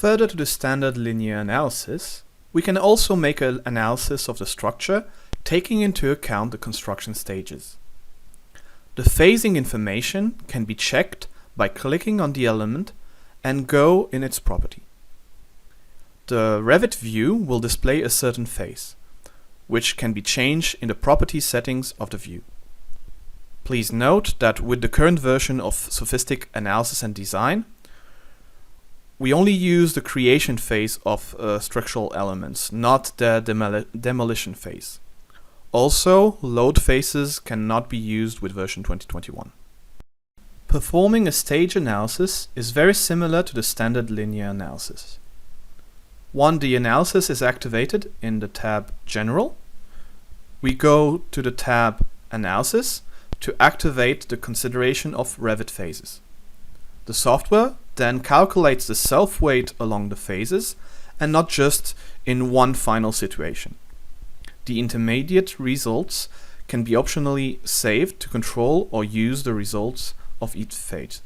Further to the standard linear analysis, we can also make an analysis of the structure taking into account the construction stages. The phasing information can be checked by clicking on the element and go in its property. The Revit view will display a certain phase, which can be changed in the property settings of the view. Please note that with the current version of Sophistic Analysis and Design, we only use the creation phase of structural elements, not the demolition phase. Also, load phases cannot be used with version 2021. Performing a stage analysis is very similar to the standard linear analysis. Once the analysis is activated in the tab General, we go to the tab Analysis to activate the consideration of Revit phases. The software then calculates the self-weight along the phases and not just in one final situation. The intermediate results can be optionally saved to control or use the results of each phase.